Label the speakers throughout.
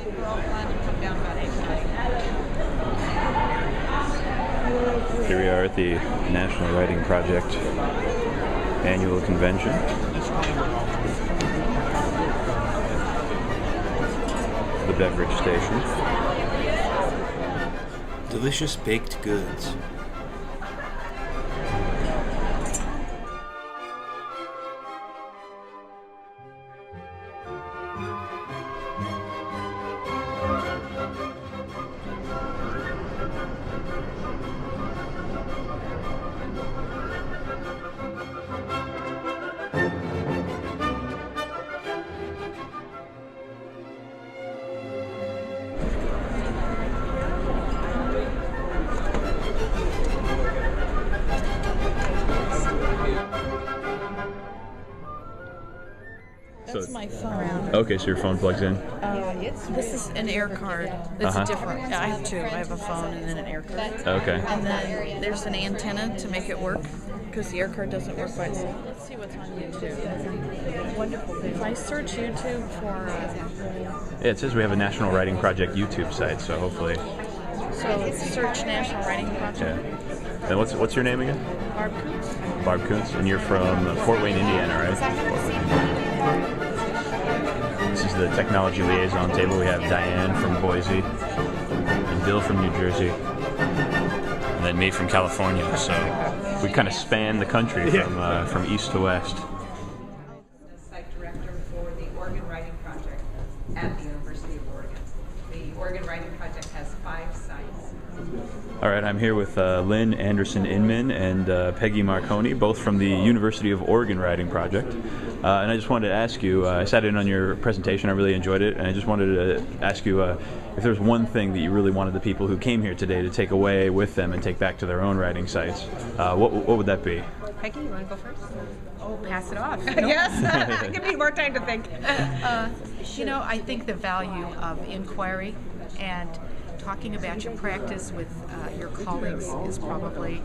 Speaker 1: We're all planning to come down about 8:30.
Speaker 2: Here we are at the National Writing Project annual convention. The beverage station. Delicious baked goods.
Speaker 1: That's my phone.
Speaker 2: Okay, so your phone plugs in.
Speaker 1: This is an air card. It's different. I have two. I have a phone and then an air card.
Speaker 2: Okay.
Speaker 1: And then there's an antenna to make it work because the air card doesn't work by itself. Let's see what's on YouTube. Wonderful. If I search YouTube for...
Speaker 2: Yeah, it says we have a National Writing Project YouTube site, so hopefully.
Speaker 1: So search National Writing Project.
Speaker 2: Yeah. And what's your name again?
Speaker 1: Barb Kuntz.
Speaker 2: Barb Kuntz, and you're from Fort Wayne, Indiana, right? This is the technology liaison table. We have Diane from Boise, and Bill from New Jersey, and then me from California. So we kind of span the country from east to west.
Speaker 3: Site director for the Oregon Writing Project at the University of Oregon. The Oregon Writing Project has 5 sites.
Speaker 2: All right, I'm here with Lynn Anderson-Inman and Peggy Marconi, both from the University of Oregon Writing Project. And I just wanted to ask you, I sat in on your presentation, I really enjoyed it, and I just wanted to ask you if there's one thing that you really wanted the people who came here today to take away with them and take back to their own writing sites, what would that be?
Speaker 3: Peggy, you want to go first?
Speaker 4: Oh, pass it off.
Speaker 3: Yes, give me more time to think.
Speaker 4: I think the value of inquiry and talking about your practice with your colleagues is probably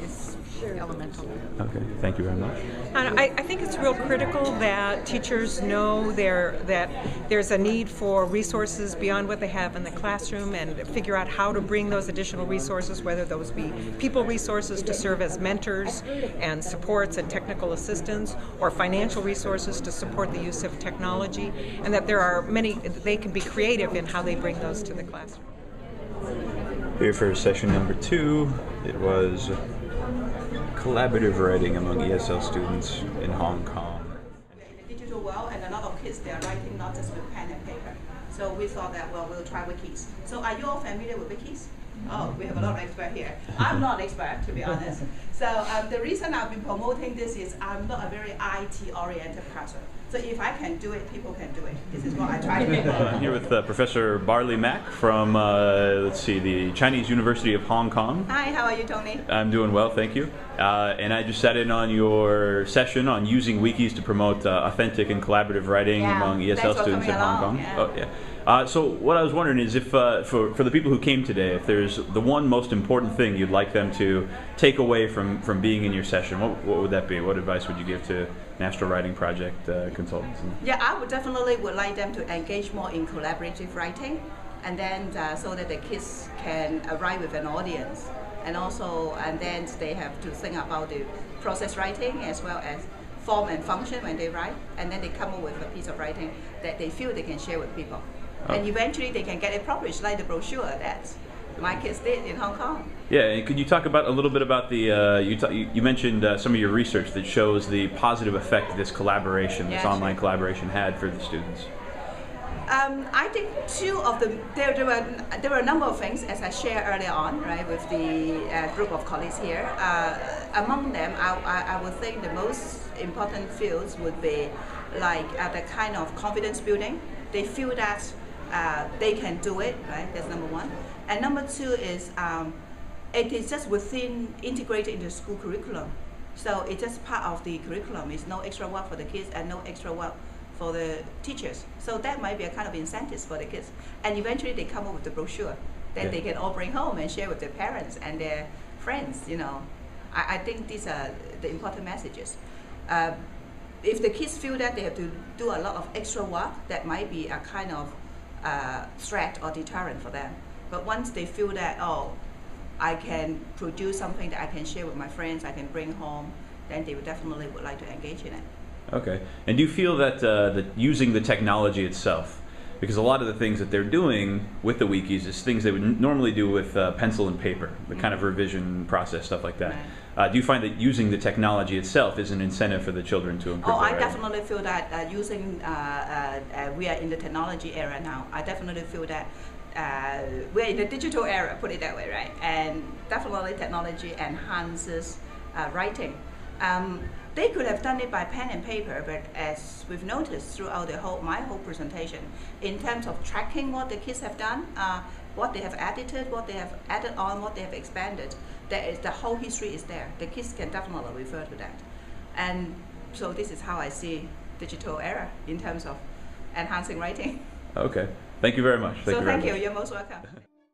Speaker 4: is elemental.
Speaker 2: Okay, thank you very much.
Speaker 3: And I think it's real critical that teachers know that there's a need for resources beyond what they have in the classroom and figure out how to bring those additional resources, whether those be people resources to serve as mentors and supports and technical assistance, or financial resources to support the use of technology, and that there are many, they can be creative in how they bring those to the classroom.
Speaker 2: Here for session number 2, it was collaborative writing among ESL students in Hong Kong.
Speaker 5: Digital world, and a lot of kids, they are writing not just with pen and paper. So we thought that, well, we'll try wikis. So are you all familiar with wikis? Oh, we have a lot of experts here. I'm not an expert, to be honest. So the reason I've been promoting this is I'm not a very IT-oriented person. So if I can do it, people can do it. This is what I try to do.
Speaker 2: I'm here with Professor Barley Mack from, the Chinese University of Hong Kong.
Speaker 5: Hi, how are you, Tony?
Speaker 2: I'm doing well, thank you. And I just sat in on your session on using wikis to promote authentic and collaborative writing among ESL students in Hong Kong.
Speaker 5: Yeah.
Speaker 2: Oh, yeah. So what I was wondering is if, for the people who came today, if there's the one most important thing you'd like them to take away from being in your session, what would that be? What advice would you give to National Writing Project consultants?
Speaker 5: Yeah, I would definitely like them to engage more in collaborative writing, and then so that the kids can write with an audience, and then they have to think about the process writing as well as form and function when they write, and then they come up with a piece of writing that they feel they can share with people. And eventually they can get it published, like the brochure that my kids did in Hong Kong.
Speaker 2: Yeah, and could you talk about a little bit about the, you mentioned some of your research that shows the positive effect this collaboration, this online collaboration had for the students.
Speaker 5: I think there were a number of things, as I shared earlier on, right, with the group of colleagues here. Among them, I would think the most important fields would be like the kind of confidence building. They feel that they can do it, right? That's number one. And number 2 is it is just integrated into the school curriculum. So it's just part of the curriculum. It's no extra work for the kids and no extra work for the teachers. So that might be a kind of incentive for the kids. And eventually they come up with the brochure that they can all bring home and share with their parents and their friends, you know. I think these are the important messages. if the kids feel that they have to do a lot of extra work, that might be a kind of threat or deterrent for them. But once they feel that, oh, I can produce something that I can share with my friends, I can bring home, then they would definitely would like to engage in it.
Speaker 2: Okay. And do you feel that, that using the technology itself, because a lot of the things that they're doing with the wikis is things they would normally do with pencil and paper, the kind of revision process, stuff like that. Do you find that using the technology itself is an incentive for the children to improve?
Speaker 5: Oh, I
Speaker 2: their writing?
Speaker 5: definitely feel that using, we are in the technology era now. I definitely feel that we're in the digital era, put it that way, right? And definitely technology enhances writing. They could have done it by pen and paper, but as we've noticed throughout my whole presentation, in terms of tracking what the kids have done, what they have edited, what they have added on, what they have expanded, the whole history is there. The kids can definitely refer to that. And so this is how I see digital era in terms of enhancing writing.
Speaker 2: Okay. Thank you very much.
Speaker 5: Thank you. You're most welcome.